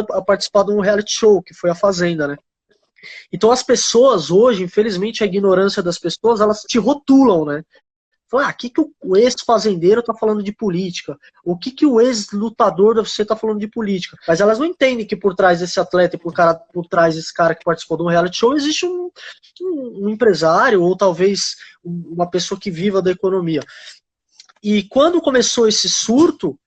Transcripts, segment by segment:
a participar de um reality show, que foi a Fazenda, né? Então as pessoas hoje, infelizmente a ignorância das pessoas, elas te rotulam, né? Falam, o que, que o ex-fazendeiro tá falando de política? O que, que o ex-lutador da UFC tá falando de política? Mas elas não entendem que por trás desse atleta e por trás desse cara que participou de um reality show existe um empresário ou talvez uma pessoa que viva da economia. E quando começou esse surto,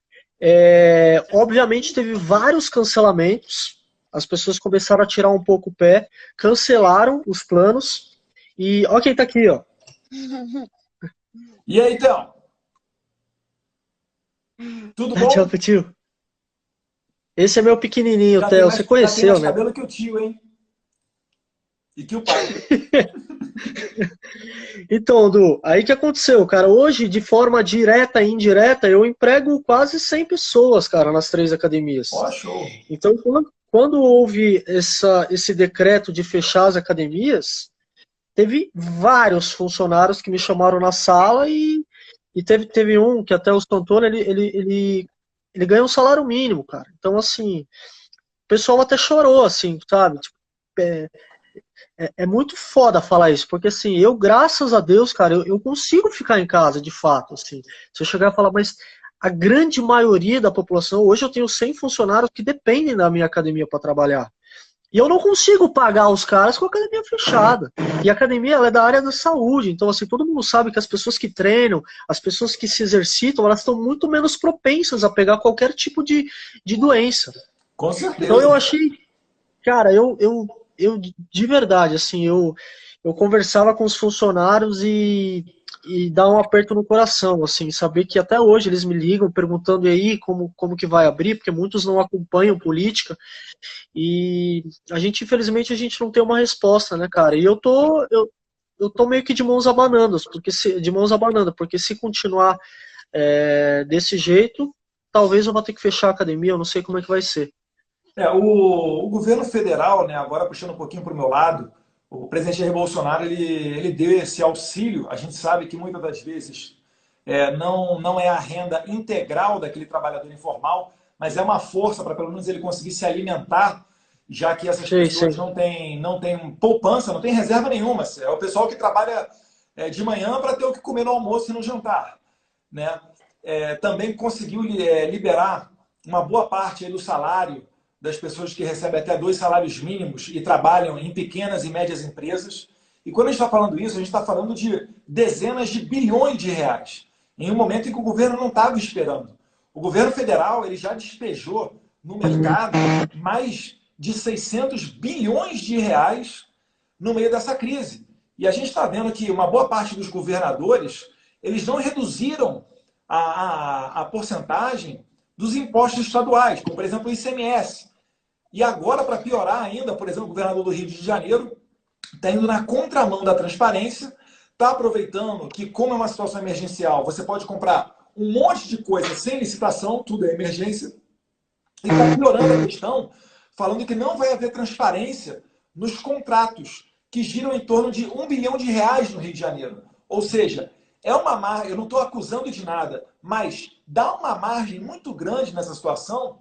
obviamente teve vários cancelamentos, as pessoas começaram a tirar um pouco o pé, cancelaram os planos, e ó quem tá aqui, ó. E aí, então? Tudo Tchau, bom? tio. Esse é meu pequenininho, Theo, você Já tem conheceu, mais né? cabelo que o tio, hein? E que o pai. Então, Du, aí que aconteceu, cara? Hoje, de forma direta e indireta, eu emprego quase 100 pessoas, cara, nas 3 academias. Ó, show. Então, quando houve esse decreto de fechar as academias, teve vários funcionários que me chamaram na sala e teve um que até o Santoro, ele ganha um salário mínimo, cara. Então, assim, o pessoal até chorou, assim, sabe? Tipo, é, é muito foda falar isso, porque assim, eu, graças a Deus, cara, eu consigo ficar em casa, de fato, assim. Se eu chegar e falar, mas a grande maioria da população, hoje eu tenho 100 funcionários que dependem da minha academia para trabalhar. E eu não consigo pagar os caras com a academia fechada. E a academia, ela é da área da saúde, então assim, todo mundo sabe que as pessoas que treinam, as pessoas que se exercitam, elas estão muito menos propensas a pegar qualquer tipo de doença. Com Então eu certeza. achei, cara, eu de verdade, assim, eu conversava com os funcionários e dá um aperto no coração, assim, saber que até hoje eles me ligam perguntando e aí como que vai abrir, porque muitos não acompanham política e infelizmente, a gente não tem uma resposta, né, cara? E eu tô meio que de mãos abanando, porque se continuar desse jeito, talvez eu vou ter que fechar a academia, eu não sei como é que vai ser. O governo federal, né, agora puxando um pouquinho para o meu lado, o presidente Jair Bolsonaro ele deu esse auxílio. A gente sabe que muitas das vezes não é a renda integral daquele trabalhador informal, mas é uma força para pelo menos ele conseguir se alimentar, já que essas Sei, pessoas sei. não têm poupança, não têm reserva nenhuma. É o pessoal que trabalha de manhã para ter o que comer no almoço e no jantar, né? Também conseguiu liberar uma boa parte aí do salário das pessoas que recebem até 2 salários mínimos e trabalham em pequenas e médias empresas. E quando a gente está falando isso, a gente está falando de dezenas de bilhões de reais, em um momento em que o governo não estava esperando. O governo federal ele já despejou no mercado mais de 600 bilhões de reais no meio dessa crise. E a gente está vendo que uma boa parte dos governadores eles não reduziram a porcentagem dos impostos estaduais, como por exemplo o ICMS. E agora, para piorar ainda, por exemplo, o governador do Rio de Janeiro está indo na contramão da transparência, está aproveitando que, como é uma situação emergencial, você pode comprar um monte de coisa sem licitação, tudo é emergência, e está piorando a questão, falando que não vai haver transparência nos contratos, que giram em torno de R$ 1 bilhão no Rio de Janeiro. Ou seja, é uma margem, eu não estou acusando de nada, mas dá uma margem muito grande nessa situação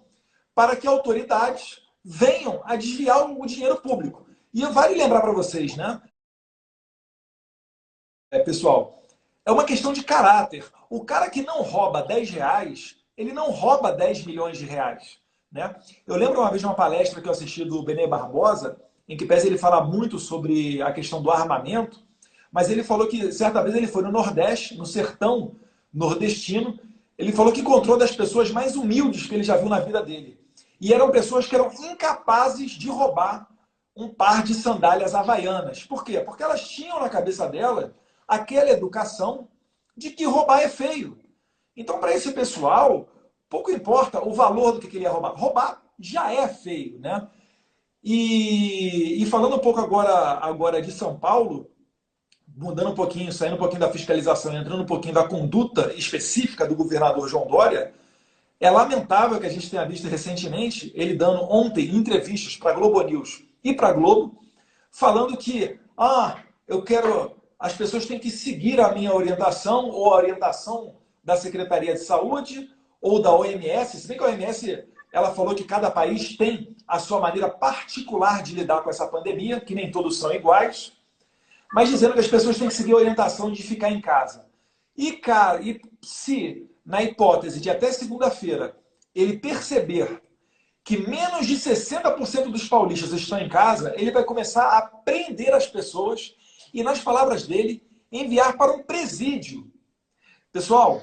para que autoridades venham a desviar o dinheiro público. E vale lembrar para vocês, né, pessoal, é uma questão de caráter. O cara que não rouba R$ 10, ele não rouba 10 milhões de reais. Né? Eu lembro uma vez de uma palestra que eu assisti do Benê Barbosa, em que pese ele fala muito sobre a questão do armamento, mas ele falou que certa vez ele foi no Nordeste, no sertão nordestino, ele falou que encontrou das pessoas mais humildes que ele já viu na vida dele. E eram pessoas que eram incapazes de roubar um par de sandálias havaianas. Por quê? Porque elas tinham na cabeça dela aquela educação de que roubar é feio. Então, para esse pessoal, pouco importa o valor do que ele ia roubar. Roubar já é feio, né? E falando um pouco agora de São Paulo, mudando um pouquinho, saindo um pouquinho da fiscalização, entrando um pouquinho da conduta específica do governador João Dória, é lamentável que a gente tenha visto recentemente ele dando ontem entrevistas para a Globo News e para a Globo, falando que eu quero, as pessoas têm que seguir a minha orientação ou a orientação da Secretaria de Saúde ou da OMS, se bem que a OMS ela falou que cada país tem a sua maneira particular de lidar com essa pandemia, que nem todos são iguais, mas dizendo que as pessoas têm que seguir a orientação de ficar em casa. E, cara, e se, na hipótese de até segunda-feira, ele perceber que menos de 60% dos paulistas estão em casa, ele vai começar a prender as pessoas e, nas palavras dele, enviar para um presídio. Pessoal,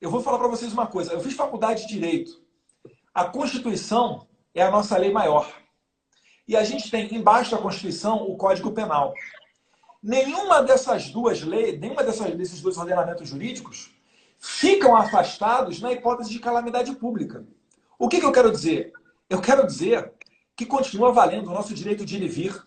eu vou falar para vocês uma coisa. Eu fiz faculdade de Direito. A Constituição é a nossa lei maior. E a gente tem, embaixo da Constituição, o Código Penal. Nenhuma dessas duas leis, desses dois ordenamentos jurídicos ficam afastados na hipótese de calamidade pública. O que eu quero dizer? Eu quero dizer que continua valendo o nosso direito de ir e vir,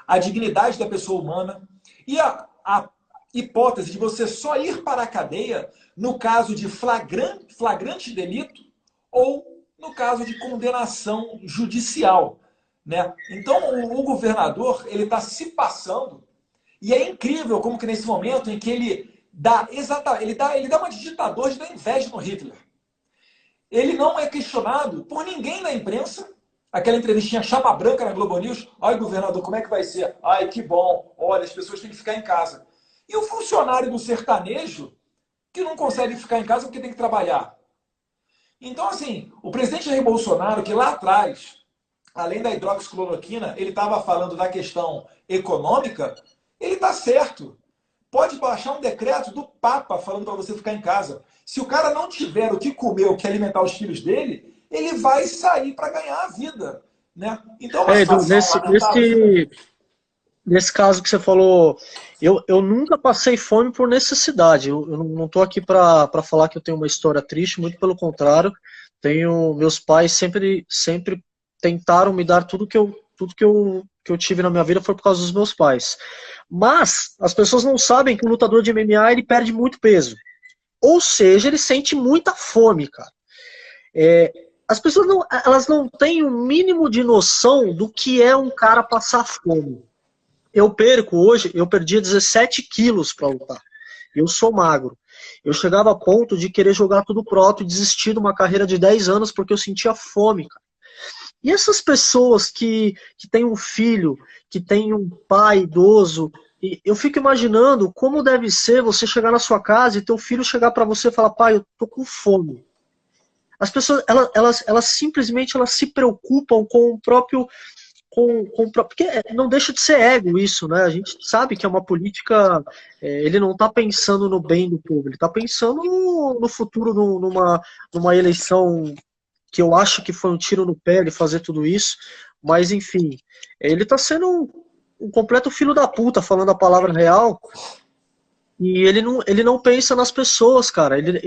a dignidade da pessoa humana e a hipótese de você só ir para a cadeia no caso de flagrante delito ou no caso de condenação judicial, né? Então, o governador ele está se passando e é incrível como que nesse momento em que ele dá uma de ditador de dar inveja no Hitler. Ele não é questionado por ninguém na imprensa. Aquela entrevistinha chapa branca na Globo News. Ai, governador, como é que vai ser? Ai, que bom. Olha, as pessoas têm que ficar em casa. E o funcionário do sertanejo que não consegue ficar em casa porque tem que trabalhar. Então, assim, o presidente Jair Bolsonaro, que lá atrás, além da hidroxicloroquina, ele estava falando da questão econômica, ele está certo. Pode baixar um decreto do Papa falando para você ficar em casa. Se o cara não tiver o que comer, o que alimentar os filhos dele, ele vai sair para ganhar a vida, né? Então, uma Edu, situação lamentável. nesse caso que você falou, eu nunca passei fome por necessidade. Eu não estou aqui para falar que eu tenho uma história triste, muito pelo contrário. Meus pais sempre tentaram me dar tudo que eu tive na minha vida foi por causa dos meus pais. Mas as pessoas não sabem que o lutador de MMA ele perde muito peso. Ou seja, ele sente muita fome, cara. As pessoas elas não têm o mínimo de noção do que é um cara passar fome. Hoje, eu perdi 17 quilos para lutar. Eu sou magro. Eu chegava a ponto de querer jogar tudo pro alto e desistir de uma carreira de 10 anos porque eu sentia fome, cara. E essas pessoas que têm um filho, que têm um pai idoso, eu fico imaginando como deve ser você chegar na sua casa e teu filho chegar para você e falar, pai, eu tô com fome. As pessoas, elas simplesmente se preocupam com o próprio... porque não deixa de ser ego isso, né? A gente sabe que é uma política... ele não está pensando no bem do povo, ele está pensando no futuro, numa eleição que eu acho que foi um tiro no pé ele fazer tudo isso, mas enfim, ele está sendo um completo filho da puta, falando a palavra real, e ele não pensa nas pessoas, cara. Ele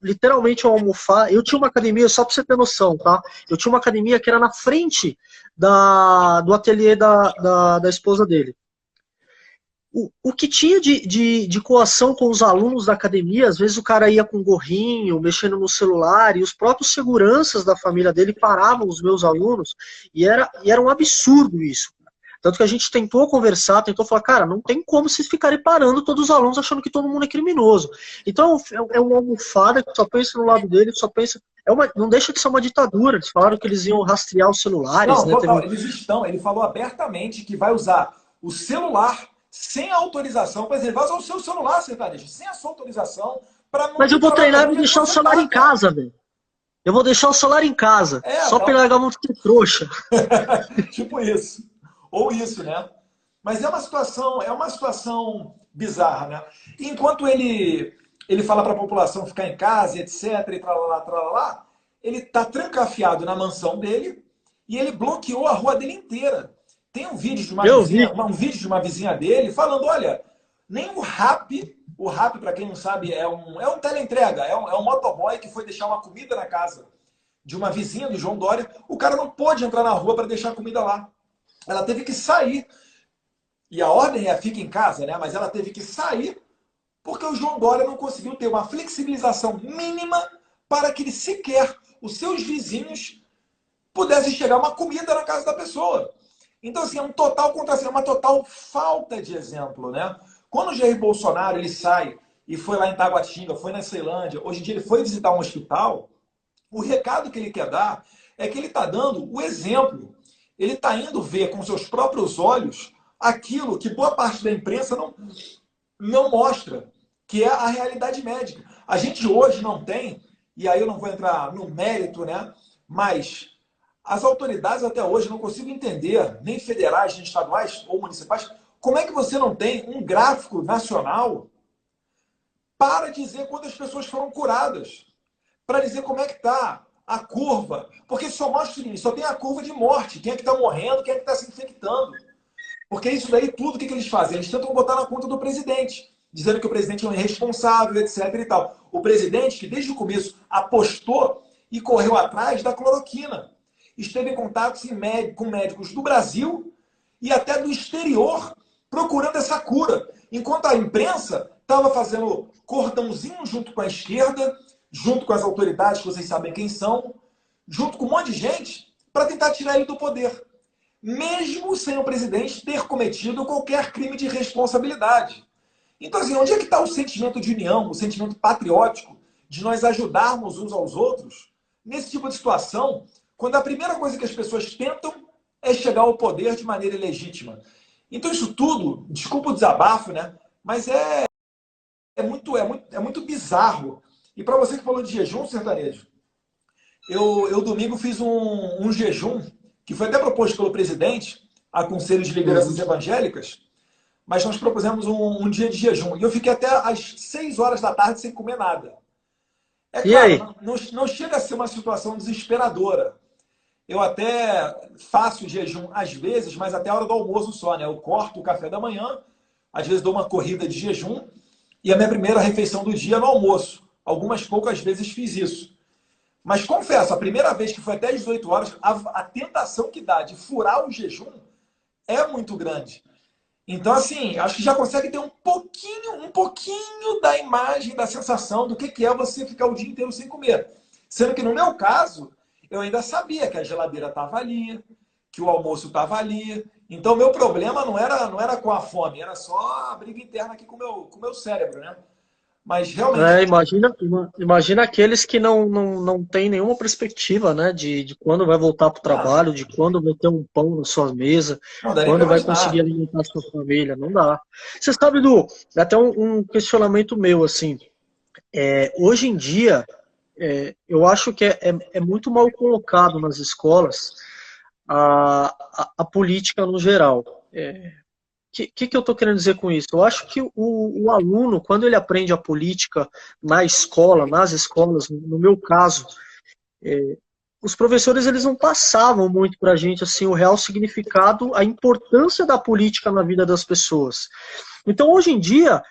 literalmente é um almofada. Eu tinha uma academia, só pra você ter noção, tá? Eu tinha uma academia que era na frente do ateliê da esposa dele. O que tinha de coação com os alunos da academia, às vezes o cara ia com um gorrinho, mexendo no celular, e os próprios seguranças da família dele paravam os meus alunos, e era um absurdo isso. Tanto que a gente tentou conversar, tentou falar, cara, não tem como vocês ficarem parando todos os alunos achando que todo mundo é criminoso. Então é uma almofada que só pensa no lado dele, só pensa... não deixa de ser uma ditadura. Eles falaram que eles iam rastrear os celulares. Não, Né? total, ele falou abertamente que vai usar o celular sem autorização. Por exemplo, vai usar o seu celular, sertanejo, sem a sua autorização. Mas eu vou treinar e vou deixar o celular em casa, velho. Eu vou deixar o celular em casa. Só pra ele largar muito de trouxa. Tipo isso. Ou isso, né? Mas é uma situação bizarra, né? Enquanto ele fala para a população ficar em casa, etc, e tralalá, ele tá trancafiado na mansão dele e ele bloqueou a rua dele inteira. Tem um vídeo de uma vizinha dele falando, olha, nem o Rappi, para quem não sabe, é um teleentrega, é um motoboy que foi deixar uma comida na casa de uma vizinha do João Dória, o cara não pôde entrar na rua para deixar a comida lá. Ela teve que sair. E a ordem é fica em casa, né? Mas ela teve que sair porque o João Dória não conseguiu ter uma flexibilização mínima para que os seus vizinhos, pudessem chegar uma comida na casa da pessoa. Então, assim, é um total contrassenso, uma total falta de exemplo, né? Quando o Jair Bolsonaro ele sai e foi lá em Taguatinga, foi na Ceilândia, hoje em dia ele foi visitar um hospital, O recado que ele quer dar é que ele está dando o exemplo. Ele está indo ver com seus próprios olhos aquilo que boa parte da imprensa não mostra, que é a realidade médica. A gente hoje não tem, e aí eu não vou entrar no mérito, né? Mas as autoridades até hoje não consigo entender, nem federais, nem estaduais ou municipais, como é que você não tem um gráfico nacional para dizer quantas pessoas foram curadas, para dizer como é que está a curva, porque só mostra o seguinte, só tem a curva de morte, quem é que está morrendo, quem é que está se infectando. Porque isso daí tudo, o que eles fazem? Eles tentam botar na conta do presidente, dizendo que o presidente é um irresponsável, etc. e tal. O presidente, que desde o começo apostou e correu atrás da cloroquina, esteve em contato com médicos do Brasil e até do exterior, procurando essa cura. Enquanto a imprensa estava fazendo cordãozinho junto com a esquerda, junto com as autoridades, que vocês sabem quem são, junto com um monte de gente, para tentar tirar ele do poder. Mesmo sem o presidente ter cometido qualquer crime de responsabilidade. Então, assim, onde é que está o sentimento de união, o sentimento patriótico, de nós ajudarmos uns aos outros, nesse tipo de situação, quando a primeira coisa que as pessoas tentam é chegar ao poder de maneira ilegítima? Então, isso tudo, desculpa o desabafo, né? Mas é muito bizarro. E para você que falou de jejum, sertanejo, eu domingo fiz um jejum, que foi até proposto pelo presidente, a Conselho de Lideranças Evangélicas, mas nós propusemos um dia de jejum. E eu fiquei até às 6 horas da tarde sem comer nada. É E aí? claro, não chega a ser uma situação desesperadora. Eu até faço jejum às vezes, mas até a hora do almoço só, né? Eu corto o café da manhã, às vezes dou uma corrida de jejum, e a minha primeira refeição do dia é no almoço. Algumas poucas vezes fiz isso. Mas confesso, a primeira vez que foi até às 18 horas, a tentação que dá de furar o jejum é muito grande. Então, assim, acho que já consegue ter um pouquinho da imagem, da sensação do que é você ficar o dia inteiro sem comer. Sendo que no meu caso, eu ainda sabia que a geladeira estava ali, que o almoço estava ali. Então, o meu problema não era com a fome, era só a briga interna aqui com o meu cérebro, né? Mas realmente, Imagina aqueles que não têm nenhuma perspectiva, né, de quando vai voltar para o não, trabalho, de quando vai ter um pão na sua mesa, não dá nem para quando vai conseguir imaginar. alimentar a sua família, não dá. Você sabe, Du, é até um questionamento meu, assim, hoje em dia, eu acho que é muito mal colocado nas escolas a política no geral. Que eu estou querendo dizer com isso? Eu acho que o aluno, quando ele aprende a política na escola, nas escolas, no meu caso, os professores eles não passavam muito para a gente assim o real significado, a importância da política na vida das pessoas. Então, hoje em dia,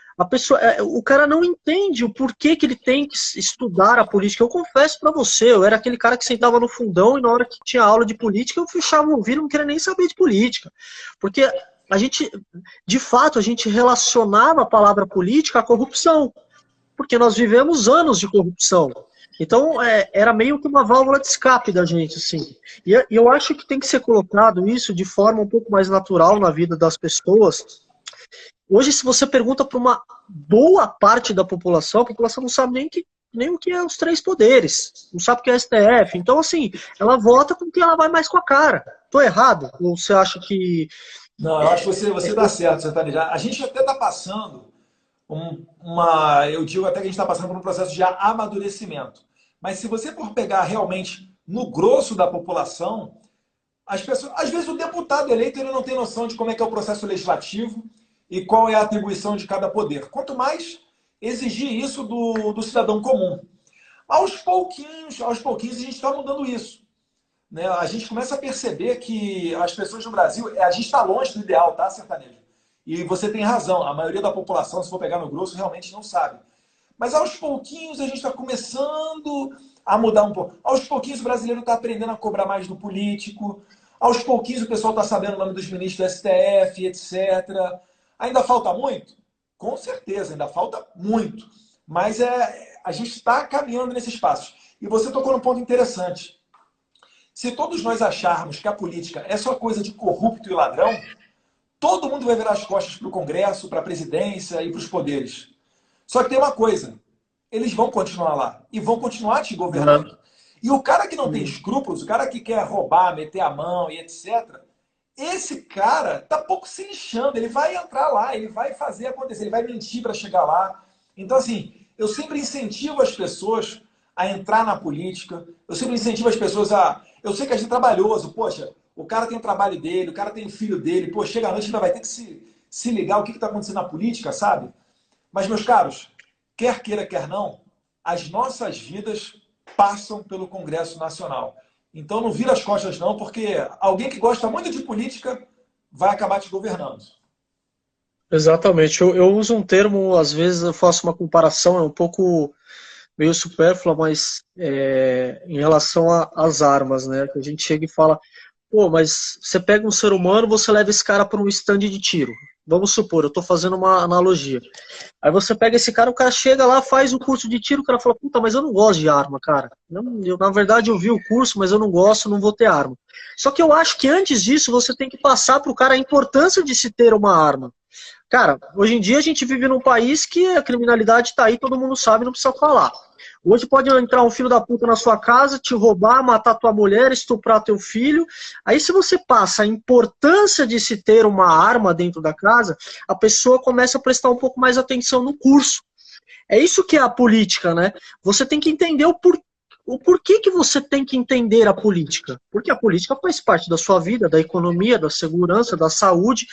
o cara não entende o porquê que ele tem que estudar a política. Eu confesso para você, eu era aquele cara que sentava no fundão e na hora que tinha aula de política eu fechava o ouvido, não queria nem saber de política, porque a gente, de fato, a gente relacionava a palavra política à corrupção, porque nós vivemos anos de corrupção. Então, era meio que uma válvula de escape da gente, assim. E eu acho que tem que ser colocado isso de forma um pouco mais natural na vida das pessoas. Hoje, se você pergunta para uma boa parte da população, a população não sabe nem o que é os três poderes, não sabe o que é STF. Então, assim, ela vota com quem ela vai mais com a cara. Tô errado? Ou você acha que... Não, eu acho que você dá certo, Sertanejo. A gente até está passando eu digo até que a gente está passando por um processo de amadurecimento. Mas se você for pegar realmente no grosso da população, as pessoas, às vezes o deputado eleito ele não tem noção de como é que é o processo legislativo e qual é a atribuição de cada poder. Quanto mais exigir isso do cidadão comum. Aos pouquinhos a gente está mudando isso. Né? A gente começa a perceber que as pessoas no Brasil, a gente está longe do ideal, tá, sertanejo? E você tem razão, a maioria da população, se for pegar no grosso, realmente não sabe. Mas aos pouquinhos a gente está começando a mudar um pouco. Aos pouquinhos o brasileiro está aprendendo a cobrar mais do político. Aos pouquinhos o pessoal está sabendo o nome dos ministros do STF, etc. Ainda falta muito? Com certeza, ainda falta muito. Mas a gente está caminhando nesses passos. E você tocou num ponto interessante. Se todos nós acharmos que a política é só coisa de corrupto e ladrão, todo mundo vai virar as costas para o Congresso, para a presidência e para os poderes. Só que tem uma coisa, eles vão continuar lá e vão continuar te governando. E o cara que não tem escrúpulos, o cara que quer roubar, meter a mão e etc., esse cara tá pouco se lixando, ele vai entrar lá, ele vai fazer acontecer, ele vai mentir para chegar lá. Então, assim, eu sempre incentivo as pessoas a entrar na política, eu sempre incentivo as pessoas a... Eu sei que a gente é trabalhoso, poxa, o cara tem o trabalho dele, o cara tem o filho dele, pô, chega à noite ainda vai ter que se ligar o que está acontecendo na política, sabe? Mas, meus caros, quer queira, quer não, as nossas vidas passam pelo Congresso Nacional. Então não vira as costas não, porque alguém que gosta muito de política vai acabar te governando. Exatamente. Eu uso um termo, às vezes eu faço uma comparação, é um pouco meio supérflua, mas em relação às armas, né? Que a gente chega e fala, pô, mas você pega um ser humano, você leva esse cara para um stand de tiro. Vamos supor, eu estou fazendo uma analogia. Aí você pega esse cara, o cara chega lá, faz o curso de tiro, o cara fala, puta, mas eu não gosto de arma, cara. Na verdade, eu vi o curso, mas eu não gosto, não vou ter arma. Só que eu acho que antes disso, você tem que passar para o cara a importância de se ter uma arma. Cara, hoje em dia a gente vive num país que a criminalidade está aí, todo mundo sabe, não precisa falar. Hoje pode entrar um filho da puta na sua casa, te roubar, matar tua mulher, estuprar teu filho. Aí se você passa a importância de se ter uma arma dentro da casa, a pessoa começa a prestar um pouco mais atenção no curso. É isso que é a política, né? Você tem que entender o porquê que você tem que entender a política. Porque a política faz parte da sua vida, da economia, da segurança, da saúde.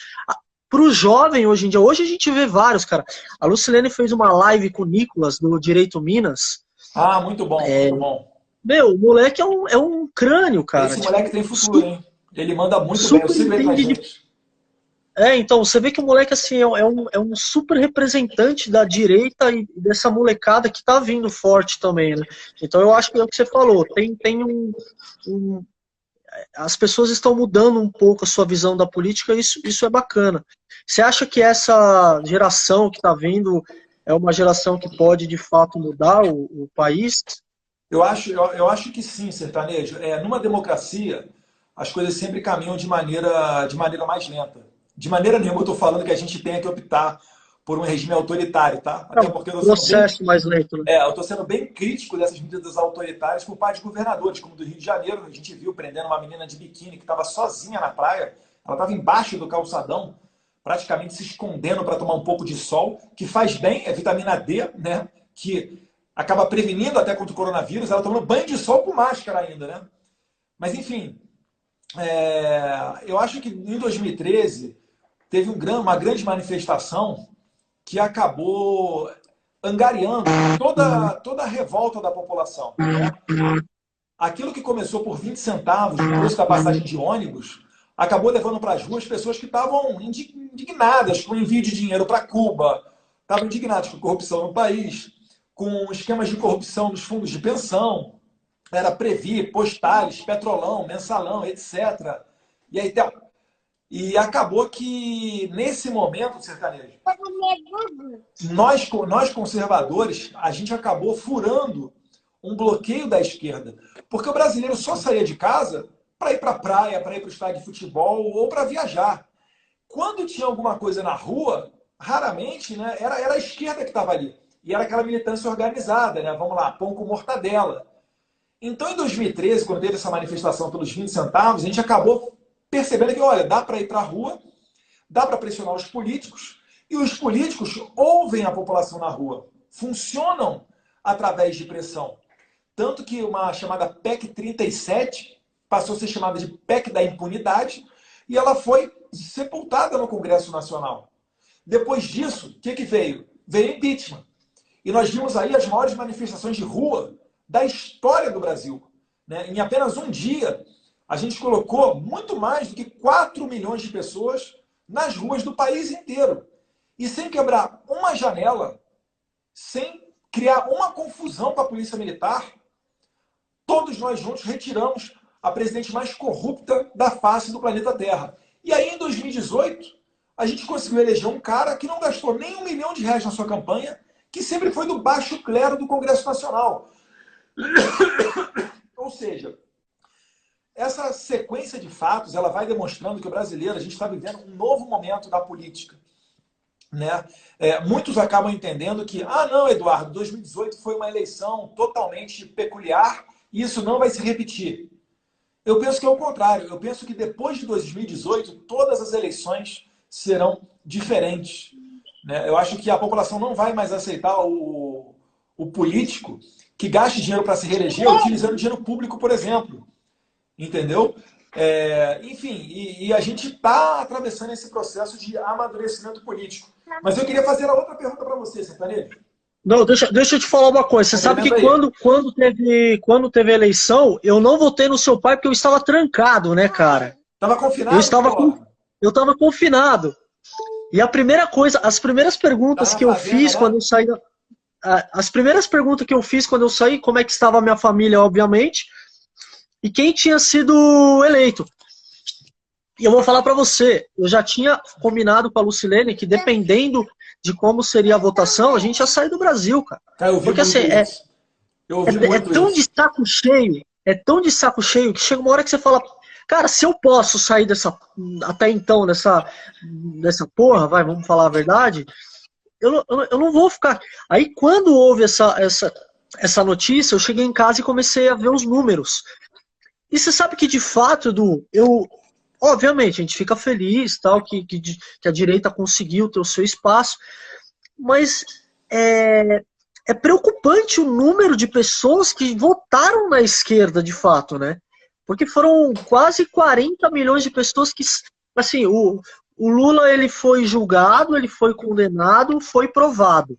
Para o jovem hoje em dia, hoje a gente vê vários, cara. A Lucilene fez uma live com o Nicolas, do Direito Minas. Ah, muito bom, muito bom. Meu, o moleque é um crânio, cara. Esse moleque tem futuro, hein? Ele manda muito bem, eu Super sigo ele nas entende de... redes. Então, você vê que o moleque assim, é um super representante da direita e dessa molecada que tá vindo forte também, né? Então eu acho que é o que você falou, tem as pessoas estão mudando um pouco a sua visão da política, isso é bacana. Você acha que essa geração que está vindo é uma geração que pode, de fato, mudar o país? Eu acho que sim, sertanejo. Numa democracia, as coisas sempre caminham de maneira mais lenta. De maneira nenhuma eu estou falando que a gente tenha que optar por um regime autoritário, tá? É Até um porque eu estou sendo bem, processo mais lento, né? eu tô sendo bem crítico dessas medidas autoritárias por parte de governadores, como do Rio de Janeiro. A gente viu prendendo uma menina de biquíni que estava sozinha na praia. Ela estava embaixo do calçadão, praticamente se escondendo para tomar um pouco de sol, que faz bem, é vitamina D, né? Que acaba prevenindo até contra o coronavírus. Ela tomando banho de sol com máscara ainda, né? Mas, enfim, eu acho que em 2013 teve uma grande manifestação que acabou angariando toda a revolta da população, né? Aquilo que começou por 20 centavos no preço da passagem de ônibus acabou levando para as ruas pessoas que estavam indignadas com o envio de dinheiro para Cuba, estavam indignadas com a corrupção no país, com esquemas de corrupção nos fundos de pensão, era Previ, Postales, Petrolão, Mensalão, etc. E aí e acabou que, nesse momento, sertanejo, nós conservadores, a gente acabou furando um bloqueio da esquerda. Porque o brasileiro só saía de casa para ir para a praia, para ir para o estádio de futebol ou para viajar. Quando tinha alguma coisa na rua, raramente, né, era a esquerda que estava ali. E era aquela militância organizada, né? Vamos lá, pão com mortadela. Então, em 2013, quando teve essa manifestação pelos 20 centavos, a gente acabou percebendo que, olha, dá para ir para a rua, dá para pressionar os políticos, e os políticos ouvem a população na rua, funcionam através de pressão. Tanto que uma chamada PEC 37 passou a ser chamada de PEC da impunidade, e ela foi sepultada no Congresso Nacional. Depois disso, o que veio? Veio impeachment. E nós vimos aí as maiores manifestações de rua da história do Brasil, né? Em apenas um dia, a gente colocou muito mais do que 4 milhões de pessoas nas ruas do país inteiro. E sem quebrar uma janela, sem criar uma confusão para a Polícia Militar, todos nós juntos retiramos a presidente mais corrupta da face do planeta Terra. E aí, em 2018, a gente conseguiu eleger um cara que não gastou nem R$ 1 milhão na sua campanha, que sempre foi do baixo clero do Congresso Nacional. Ou seja, essa sequência de fatos, ela vai demonstrando que o brasileiro, a gente está vivendo um novo momento da política, né? Muitos acabam entendendo que, não, Eduardo, 2018 foi uma eleição totalmente peculiar isso não vai se repetir. Eu penso que é o contrário. Eu penso que depois de 2018, todas as eleições serão diferentes, né? Eu acho que a população não vai mais aceitar o político que gaste dinheiro para se reeleger utilizando dinheiro público, por exemplo. Entendeu? Enfim, e a gente está atravessando esse processo de amadurecimento político. Mas eu queria fazer a outra pergunta para você, Sertanejo. Não, deixa eu te falar uma coisa. Você sabe que quando teve a eleição, eu não votei no seu pai porque eu estava trancado, né, cara? Estava confinado? Eu estava confinado. E as primeiras perguntas que eu fiz quando eu saí, as primeiras perguntas que eu fiz quando eu saí, como é que estava a minha família, obviamente, e quem tinha sido eleito. E eu vou falar para você, eu já tinha combinado com a Lucilene que dependendo de como seria a votação, a gente ia sair do Brasil, cara. Porque assim, é tão de saco cheio, que chega uma hora que você fala, cara, se eu posso sair até então, dessa porra, vamos falar a verdade, eu não vou ficar. Aí quando houve essa notícia, eu cheguei em casa e comecei a ver os números. E você sabe que de fato, Edu, obviamente, a gente fica feliz, tal, que a direita conseguiu ter o seu espaço, mas é preocupante o número de pessoas que votaram na esquerda, de fato, né? Porque foram quase 40 milhões de pessoas que, assim, o Lula, ele foi julgado, ele foi condenado, foi provado.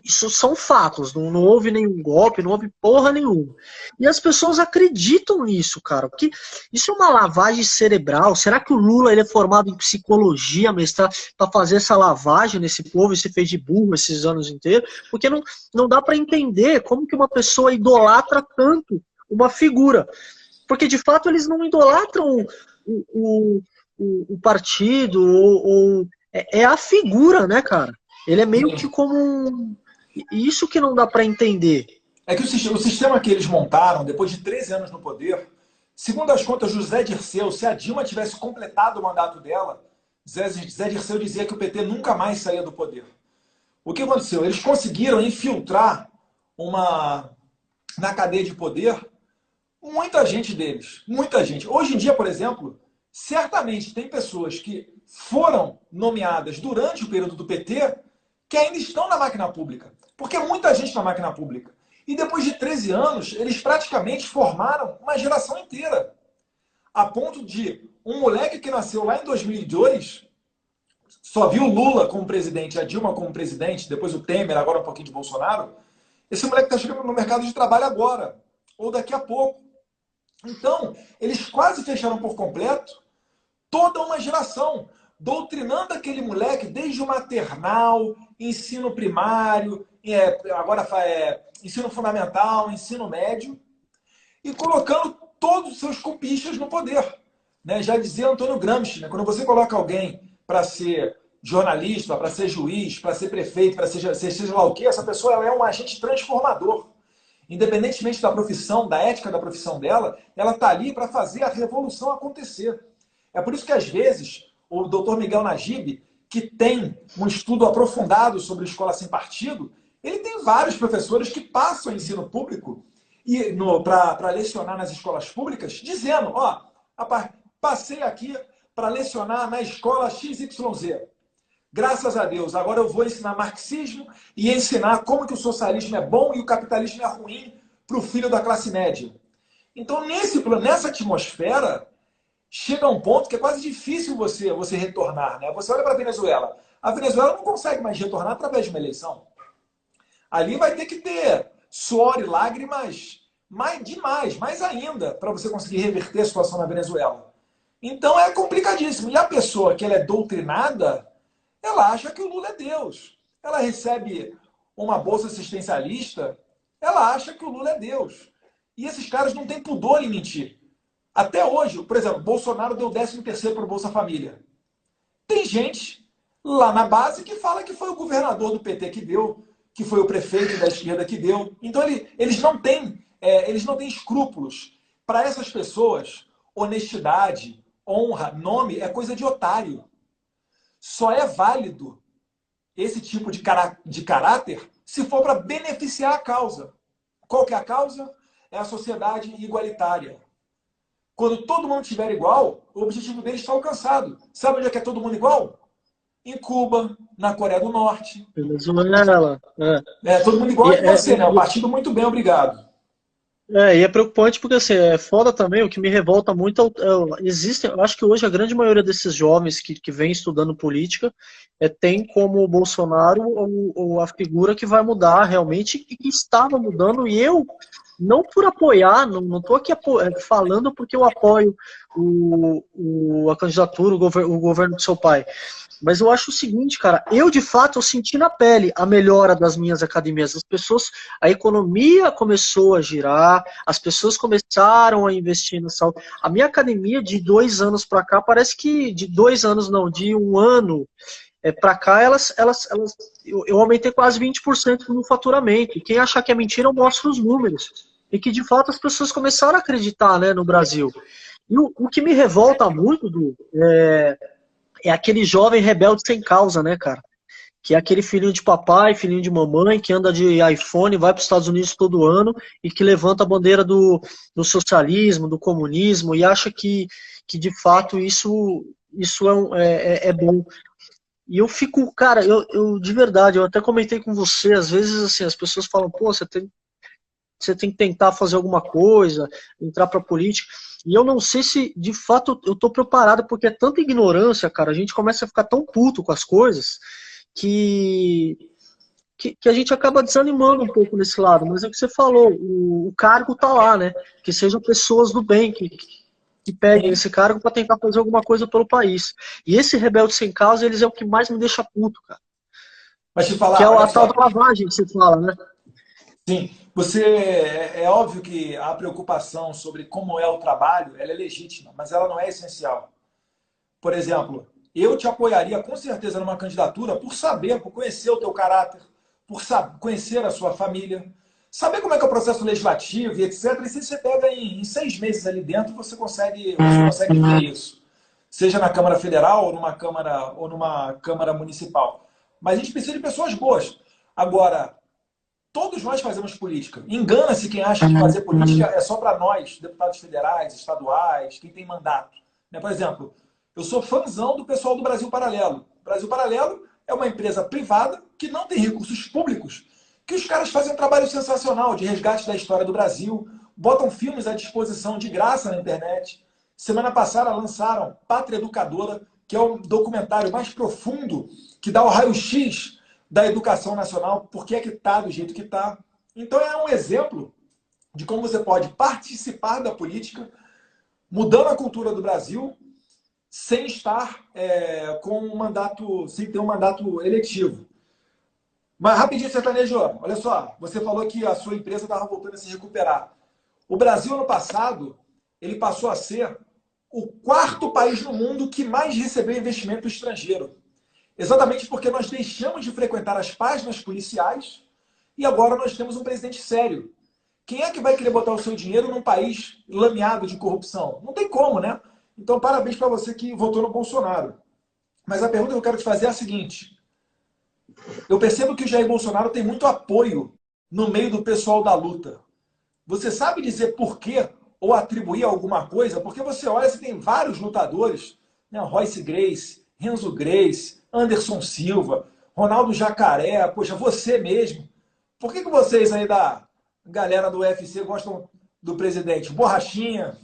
Isso são fatos, não houve nenhum golpe, não houve porra nenhuma. E as pessoas acreditam nisso, cara, porque isso é uma lavagem cerebral. Será que o Lula ele é formado em psicologia, mestrado, para fazer essa lavagem nesse povo e se fez de burro esses anos inteiros? Porque não dá para entender como que uma pessoa idolatra tanto uma figura. Porque, de fato, eles não idolatram o partido, é a figura, né, cara? Ele é meio que como um... Isso que não dá para entender. É que o sistema que eles montaram, depois de 13 anos no poder, segundo as contas do Zé Dirceu, se a Dilma tivesse completado o mandato dela, Zé Dirceu dizia que o PT nunca mais saía do poder. O que aconteceu? Eles conseguiram infiltrar na cadeia de poder muita gente deles. Muita gente. Hoje em dia, por exemplo, certamente tem pessoas que foram nomeadas durante o período do PT que ainda estão na máquina pública. Porque é muita gente na máquina pública. E depois de 13 anos, eles praticamente formaram uma geração inteira. A ponto de um moleque que nasceu lá em 2002, só viu o Lula como presidente, a Dilma como presidente, depois o Temer, agora um pouquinho de Bolsonaro. Esse moleque está chegando no mercado de trabalho agora, ou daqui a pouco. Então, eles quase fecharam por completo toda uma geração, doutrinando aquele moleque desde o maternal, ensino primário, agora ensino fundamental, ensino médio, e colocando todos os seus cupichas no poder. Né? Já dizia Antônio Gramsci, né? Quando você coloca alguém para ser jornalista, para ser juiz, para ser prefeito, para ser seja lá o quê, essa pessoa ela é um agente transformador. Independentemente da profissão, da ética da profissão dela, ela está ali para fazer a revolução acontecer. É por isso que, às vezes, o Dr. Miguel Najib, que tem um estudo aprofundado sobre escola sem partido, ele tem vários professores que passam ensino público para lecionar nas escolas públicas, dizendo, passei aqui para lecionar na escola XYZ. Graças a Deus, agora eu vou ensinar marxismo e ensinar como que o socialismo é bom e o capitalismo é ruim para o filho da classe média. Então, nessa atmosfera, chega um ponto que é quase difícil você retornar. Né? Você olha para a Venezuela. A Venezuela não consegue mais retornar através de uma eleição. Ali vai ter que ter suor e lágrimas mais ainda, para você conseguir reverter a situação na Venezuela. Então é complicadíssimo. E a pessoa que ela é doutrinada, ela acha que o Lula é Deus. Ela recebe uma bolsa assistencialista, ela acha que o Lula é Deus. E esses caras não têm pudor em mentir. Até hoje, por exemplo, Bolsonaro deu 13º para o Bolsa Família. Tem gente lá na base que fala que foi o governador do PT que deu, que foi o prefeito da esquerda que deu. Então eles não têm escrúpulos. Para essas pessoas, honestidade, honra, nome é coisa de otário. Só é válido esse tipo de caráter se for para beneficiar a causa. Qual que é a causa? é a sociedade igualitária. Quando todo mundo estiver igual, o objetivo deles está alcançado. Sabe onde é que é todo mundo igual? Em Cuba, na Coreia do Norte. Venezuela. Todo mundo igual a você, né? O partido muito bem, obrigado. E é preocupante porque assim, é foda também, o que me revolta muito eu acho que hoje a grande maioria desses jovens que vem estudando política tem como o Bolsonaro ou a figura que vai mudar realmente e que estava mudando, e eu, não por apoiar, não estou aqui falando porque eu apoio a candidatura, o governo do seu pai. Mas eu acho o seguinte, cara, de fato eu senti na pele a melhora das minhas academias. As pessoas, a economia começou a girar, as pessoas começaram a investir na saúde. A minha academia de 2 anos para cá, parece que de 2 anos não, de 1 ano para cá, eu aumentei quase 20% no faturamento. E quem achar que é mentira, eu mostro os números. E que de fato as pessoas começaram a acreditar, né, no Brasil. E o que me revolta muito, é aquele jovem rebelde sem causa, né, cara? Que é aquele filhinho de papai, filhinho de mamãe, que anda de iPhone, vai para os Estados Unidos todo ano e que levanta a bandeira do socialismo, do comunismo e acha que de fato isso é bom. E eu fico, cara, eu de verdade, eu até comentei com você, às vezes assim, as pessoas falam, pô, você tem que tentar fazer alguma coisa, entrar para política. E eu não sei se, de fato, eu estou preparado, porque é tanta ignorância, cara. A gente começa a ficar tão puto com as coisas que a gente acaba desanimando um pouco nesse lado. Mas é o que você falou, o cargo tá lá, né? Que sejam pessoas do bem que peguem esse cargo para tentar fazer alguma coisa pelo país. E esse rebelde sem causa, eles é o que mais me deixa puto, cara. Mas te falar, Que é olha a tal só. da lavagem que você fala, né? Sim, é óbvio que a preocupação sobre como é o trabalho, ela é legítima, mas ela não é essencial. Por exemplo, eu te apoiaria com certeza numa candidatura por saber, por conhecer o teu caráter, por conhecer a sua família, saber como é que é o processo legislativo e etc. E se você pega em 6 meses ali dentro, você consegue ver isso. Seja na Câmara Federal ou numa Câmara Municipal. Mas a gente precisa de pessoas boas. Agora, todos nós fazemos política. Engana-se quem acha que fazer política é só para nós, deputados federais, estaduais, quem tem mandato. Por exemplo, eu sou fãzão do pessoal do Brasil Paralelo. O Brasil Paralelo é uma empresa privada que não tem recursos públicos, que os caras fazem um trabalho sensacional de resgate da história do Brasil, botam filmes à disposição de graça na internet. Semana passada lançaram Pátria Educadora, que é o documentário mais profundo que dá o raio-x da educação nacional, porque é que está do jeito que está. Então é um exemplo de como você pode participar da política, mudando a cultura do Brasil, sem estar com um mandato, sem ter um mandato eletivo. Mas rapidinho, Sertanejo, olha só, você falou que a sua empresa estava voltando a se recuperar. O Brasil, ano passado, ele passou a ser o 4º país no mundo que mais recebeu investimento estrangeiro. Exatamente porque nós deixamos de frequentar as páginas policiais e agora nós temos um presidente sério. Quem é que vai querer botar o seu dinheiro num país lameado de corrupção? Não tem como, né? Então, parabéns para você que votou no Bolsonaro. Mas a pergunta que eu quero te fazer é a seguinte. Eu percebo que o Jair Bolsonaro tem muito apoio no meio do pessoal da luta. Você sabe dizer por quê ou atribuir alguma coisa? Porque você olha, você tem vários lutadores, né? Royce Gracie, Renzo Gracie, Anderson Silva, Ronaldo Jacaré, poxa, você mesmo. Por que vocês aí da galera do UFC gostam do presidente? Borrachinha?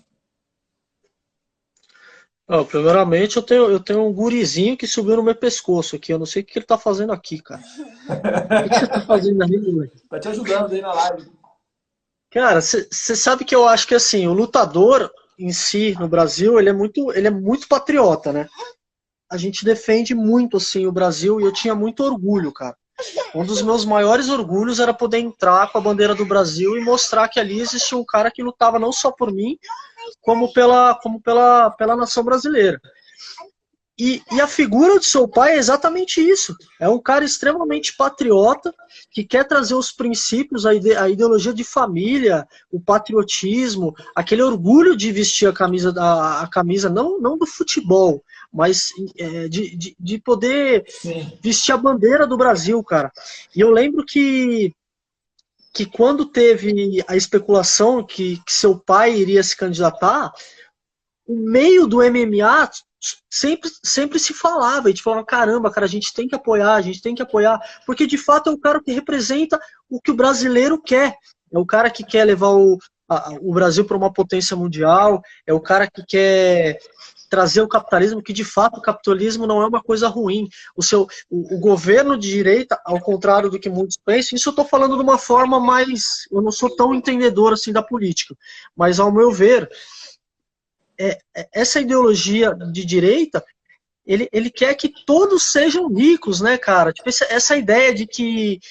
Primeiramente, eu tenho um gurizinho que subiu no meu pescoço aqui. Eu não sei o que ele tá fazendo aqui, cara. O que você tá fazendo aí, moleque? Tá te ajudando aí na live. Cara, você sabe que eu acho que assim, o lutador em si, no Brasil, ele é muito patriota, né? A gente defende muito assim o Brasil e eu tinha muito orgulho, cara. Um dos meus maiores orgulhos era poder entrar com a bandeira do Brasil e mostrar que ali existia um cara que lutava não só por mim, como pela nação brasileira. E a figura do seu pai é exatamente isso. É um cara extremamente patriota, que quer trazer os princípios, a ideologia de família, o patriotismo, aquele orgulho de vestir a camisa não do futebol, mas de poder Sim. vestir a bandeira do Brasil, cara. E eu lembro que que quando teve a especulação que seu pai iria se candidatar, o meio do MMA sempre se falava, e te falava, caramba, cara, a gente tem que apoiar, porque de fato é o cara que representa o que o brasileiro quer, é o cara que quer levar o Brasil para uma potência mundial, é o cara que quer trazer o capitalismo, que de fato o capitalismo não é uma coisa ruim. O governo de direita, ao contrário do que muitos pensam, isso eu estou falando de uma forma mais, eu não sou tão entendedor assim da política, mas ao meu ver, essa ideologia de direita, ele quer que todos sejam ricos, né, cara? Tipo, essa ideia de que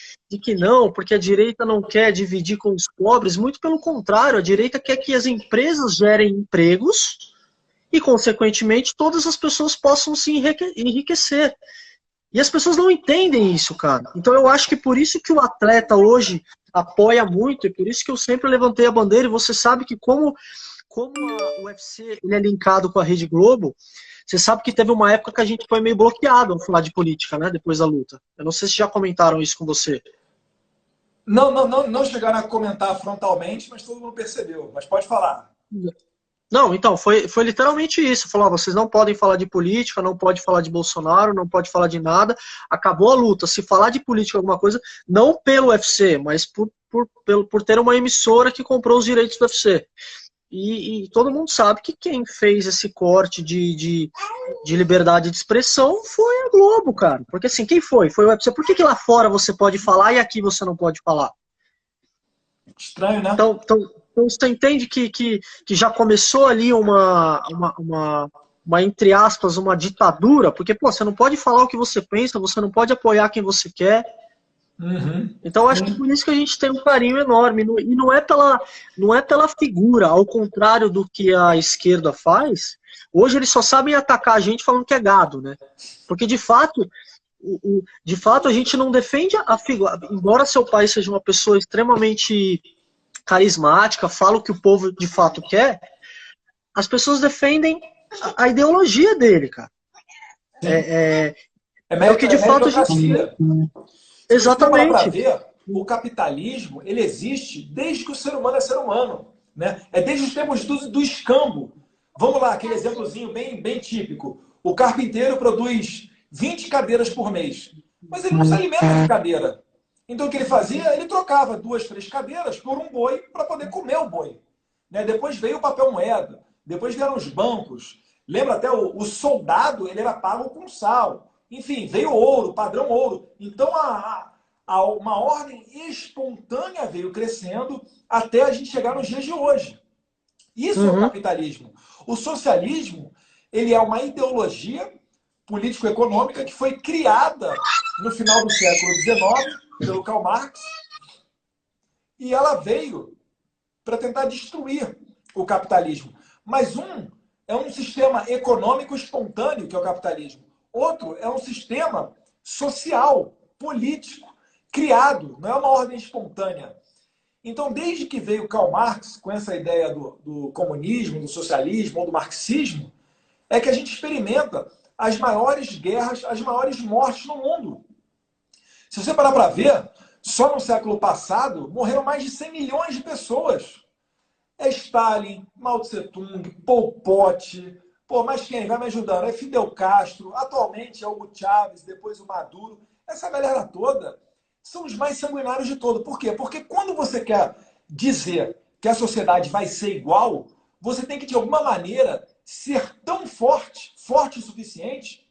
não, porque a direita não quer dividir com os pobres, muito pelo contrário, a direita quer que as empresas gerem empregos e, consequentemente, todas as pessoas possam se enriquecer. E as pessoas não entendem isso, cara. Então eu acho que por isso que o atleta hoje apoia muito, e por isso que eu sempre levantei a bandeira, e você sabe que como o UFC ele é linkado com a Rede Globo, você sabe que teve uma época que a gente foi meio bloqueado ao falar de política, né, depois da luta. Eu não sei se já comentaram isso com você. Não chegaram a comentar frontalmente, mas todo mundo percebeu. Mas pode falar. Não, então, foi literalmente isso. Falou, vocês não podem falar de política, não pode falar de Bolsonaro, não pode falar de nada. Acabou a luta. Se falar de política alguma coisa, não pelo UFC, mas por ter uma emissora que comprou os direitos do UFC. E todo mundo sabe que quem fez esse corte de liberdade de expressão foi a Globo, cara. Porque assim, quem foi? Foi o UFC. Por que lá fora você pode falar e aqui você não pode falar? Estranho, né? Então você entende que já começou ali uma, entre aspas, uma ditadura? Porque, pô, você não pode falar o que você pensa, você não pode apoiar quem você quer. Uhum. Então acho que por isso que a gente tem um carinho enorme, e não é pela figura, ao contrário do que a esquerda faz. Hoje eles só sabem atacar a gente falando que é gado, né? Porque de fato a gente não defende a figura, embora seu pai seja uma pessoa extremamente carismática, fala o que o povo de fato quer, as pessoas defendem a ideologia dele, cara. É o que de fato a gente... Exatamente. Para ver, o capitalismo ele existe desde que o ser humano é ser humano, né? É desde os tempos do escambo. Vamos lá, aquele exemplozinho bem típico. O carpinteiro produz 20 cadeiras por mês, mas ele não se alimenta de cadeira. Então o que ele fazia? Ele trocava 2, 3 cadeiras por um boi para poder comer o boi. Né? Depois veio o papel moeda, depois vieram os bancos. Lembra até o soldado, ele era pago com sal. Enfim, veio o ouro, padrão ouro. Então, uma ordem espontânea veio crescendo até a gente chegar nos dias de hoje. Isso é o capitalismo. O socialismo, ele é uma ideologia político-econômica que foi criada no final do século XIX pelo Karl Marx, e ela veio para tentar destruir o capitalismo. Mas é um sistema econômico espontâneo, que é o capitalismo. Outro é um sistema social, político, criado, não é uma ordem espontânea. Então, desde que veio Karl Marx com essa ideia do comunismo, do socialismo ou do marxismo, é que a gente experimenta as maiores guerras, as maiores mortes no mundo. Se você parar para ver, só no século passado morreram mais de 100 milhões de pessoas. É Stalin, Mao Tse-tung, Pol Pot... Pô, mas quem vai me ajudando? É Fidel Castro, atualmente é Hugo Chávez, depois o Maduro. Essa galera toda são os mais sanguinários de todo. Por quê? Porque quando você quer dizer que a sociedade vai ser igual, você tem que, de alguma maneira, ser tão forte o suficiente,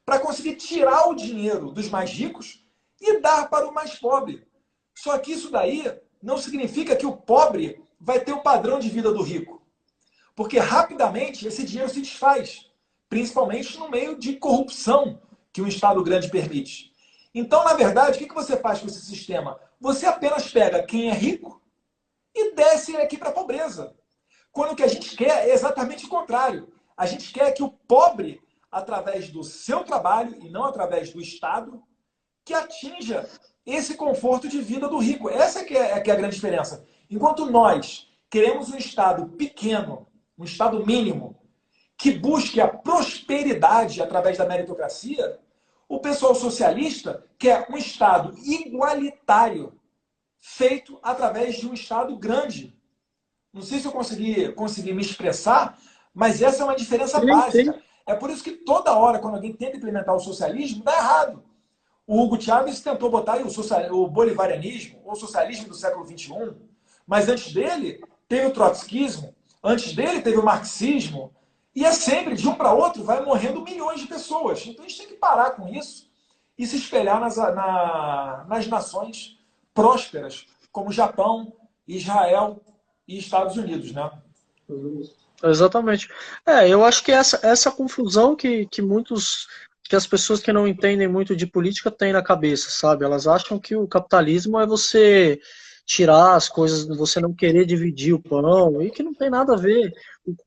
para conseguir tirar o dinheiro dos mais ricos e dar para o mais pobre. Só que isso daí não significa que o pobre vai ter o padrão de vida do rico. Porque rapidamente esse dinheiro se desfaz, principalmente no meio de corrupção que um Estado grande permite. Então, na verdade, o que você faz com esse sistema? Você apenas pega quem é rico e desce ele aqui para a pobreza. Quando o que a gente quer é exatamente o contrário. A gente quer que o pobre, através do seu trabalho e não através do Estado, que atinja esse conforto de vida do rico. Essa que é a grande diferença. Enquanto nós queremos um Estado pequeno, um Estado mínimo, que busque a prosperidade através da meritocracia, o pessoal socialista quer um Estado igualitário, feito através de um Estado grande. Não sei se eu consegui me expressar, mas essa é uma diferença Sim, sim. básica. É por isso que toda hora, quando alguém tenta implementar o socialismo, dá errado. O Hugo Chávez tentou botar aí o bolivarianismo, ou socialismo do século XXI, mas antes dele teve o trotskismo, antes dele teve o marxismo, e é sempre, de um para outro, vai morrendo milhões de pessoas. Então a gente tem que parar com isso e se espelhar nas nações prósperas, como Japão, Israel e Estados Unidos, né? Exatamente. Eu acho que essa confusão que muitos, que as pessoas que não entendem muito de política têm na cabeça, sabe? Elas acham que o capitalismo é você tirar as coisas, você não querer dividir o pão, e que não tem nada a ver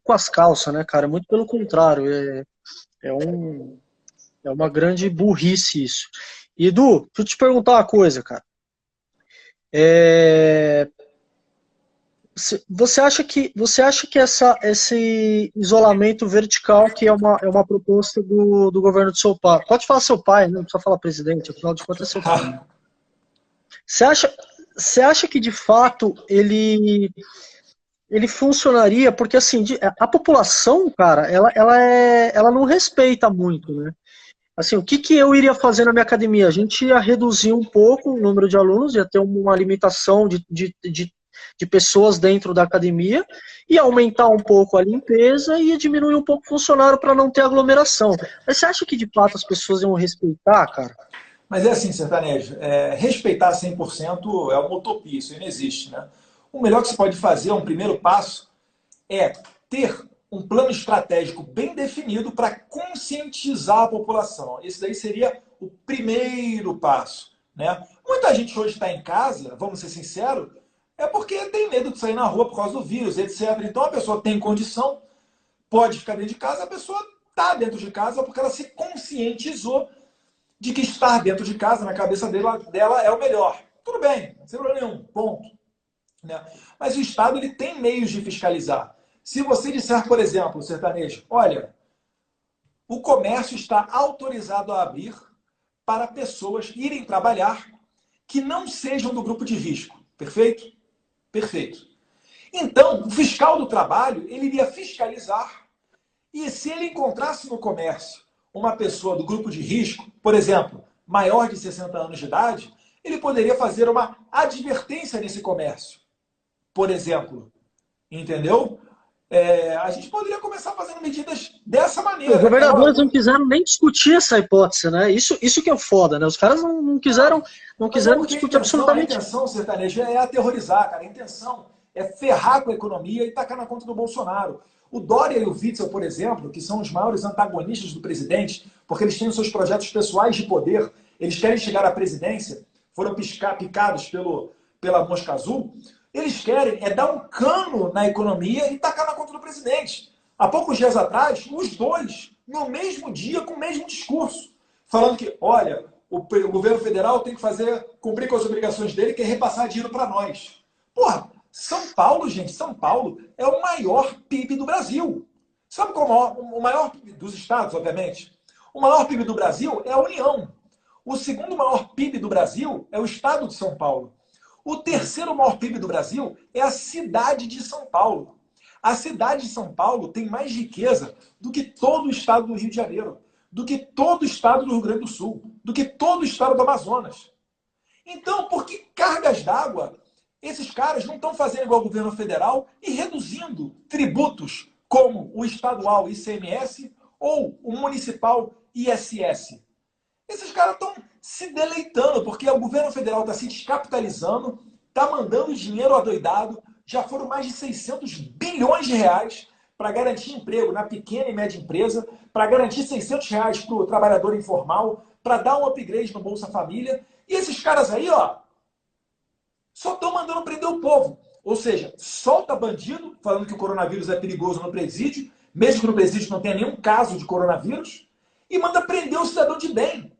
com as calças, né, cara? Muito pelo contrário, é, um, é uma grande burrice isso. E, Edu, deixa eu te perguntar uma coisa, cara. É, você acha que esse isolamento vertical, que é uma proposta do governo de seu pai, pode falar seu pai, né? Não precisa falar presidente, afinal de contas é seu pai. Você acha, você acha que de fato ele funcionaria? Porque assim, a população, cara, ela não respeita muito, né? Assim, o que eu iria fazer na minha academia? A gente ia reduzir um pouco o número de alunos, ia ter uma limitação de pessoas dentro da academia, ia aumentar um pouco a limpeza e ia diminuir um pouco o funcionário para não ter aglomeração. Mas você acha que de fato as pessoas iam respeitar, cara? Mas é assim, sertanejo, respeitar 100% é uma utopia, isso aí não existe, né? O melhor que se pode fazer, um primeiro passo, é ter um plano estratégico bem definido para conscientizar a população. Esse daí seria o primeiro passo, né? Muita gente hoje está em casa, vamos ser sinceros, é porque tem medo de sair na rua por causa do vírus, etc. Então a pessoa tem condição, pode ficar dentro de casa, a pessoa está dentro de casa porque ela se conscientizou de que estar dentro de casa, na cabeça dela é o melhor. Tudo bem, sem problema nenhum, ponto. Né? Mas o Estado ele tem meios de fiscalizar. Se você disser, por exemplo, sertanejo, olha, o comércio está autorizado a abrir para pessoas irem trabalhar que não sejam do grupo de risco. Perfeito? Perfeito. Então, o fiscal do trabalho, ele iria fiscalizar e se ele encontrasse no comércio uma pessoa do grupo de risco, por exemplo, maior de 60 anos de idade, ele poderia fazer uma advertência nesse comércio. Por exemplo, entendeu? A gente poderia começar fazendo medidas dessa Os maneira. É governadores não óbvio. quiseram nem discutir essa hipótese, né? Isso que é o foda, né? Os caras não quiseram, não Mas é quiseram porque discutir a absolutamente. intenção sertaneja é aterrorizar, cara. A intenção é ferrar com a economia e tacar na conta do Bolsonaro. O Dória e o Witzel, por exemplo, que são os maiores antagonistas do presidente, porque eles têm os seus projetos pessoais de poder, eles querem chegar à presidência, foram picados pela mosca azul, eles querem dar um cano na economia e tacar na conta do presidente. Há poucos dias atrás, os dois, no mesmo dia, com o mesmo discurso, falando que, olha, o governo federal tem que cumprir com as obrigações dele, que é repassar dinheiro para nós. Porra, São Paulo, gente, São Paulo é o maior PIB do Brasil. Sabe qual é o maior PIB dos estados, obviamente? O maior PIB do Brasil é a União. O segundo maior PIB do Brasil é o estado de São Paulo. O terceiro maior PIB do Brasil é a cidade de São Paulo. A cidade de São Paulo tem mais riqueza do que todo o estado do Rio de Janeiro, do que todo o estado do Rio Grande do Sul, do que todo o estado do Amazonas. Então, por que cargas d'água esses caras não estão fazendo igual o governo federal e reduzindo tributos como o estadual ICMS ou o municipal ISS? Esses caras estão se deleitando, porque o governo federal está se descapitalizando, está mandando dinheiro adoidado, já foram mais de 600 bilhões de reais para garantir emprego na pequena e média empresa, para garantir 600 reais para o trabalhador informal, para dar um upgrade no Bolsa Família. E esses caras aí, ó, só estão mandando prender o povo. Ou seja, solta bandido, falando que o coronavírus é perigoso no presídio, mesmo que no presídio não tenha nenhum caso de coronavírus, e manda prender o cidadão de bem.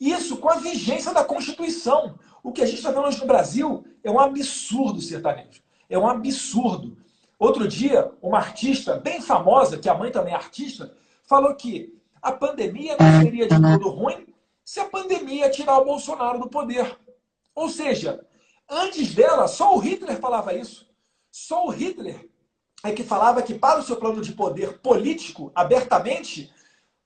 Isso com a vigência da Constituição. O que a gente está vendo hoje no Brasil é um absurdo sertanejo. É um absurdo. Outro dia, uma artista bem famosa, que a mãe também é artista, falou que a pandemia não seria de todo ruim se a pandemia tirar o Bolsonaro do poder. Ou seja, Antes dela, só o Hitler falava isso. Só o Hitler é que falava que para o seu plano de poder político, abertamente,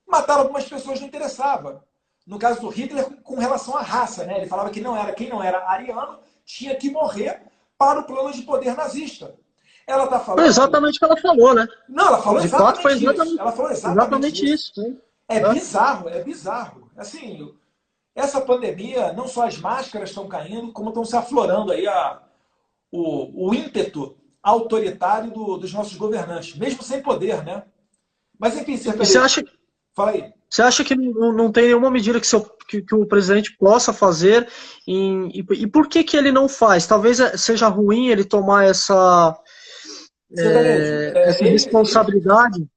matar algumas pessoas não interessava. No caso do Hitler, com relação à raça, né? Ele falava que quem não era ariano tinha que morrer para o plano de poder nazista. Ela está Foi falando... exatamente o que ela falou, né? Não, ela falou De fato, foi exatamente isso. Ela falou exatamente exatamente isso. isso. Né? É bizarro, é bizarro. Assim, essa pandemia, não só as máscaras estão caindo, como estão se aflorando aí o ímpeto autoritário dos nossos governantes, mesmo sem poder, né? Mas enfim, E você sertanejo. acha, Fala aí. você acha que não tem nenhuma medida que o presidente possa fazer? E por que ele não faz? Talvez seja ruim ele tomar Sertanejo, essa responsabilidade.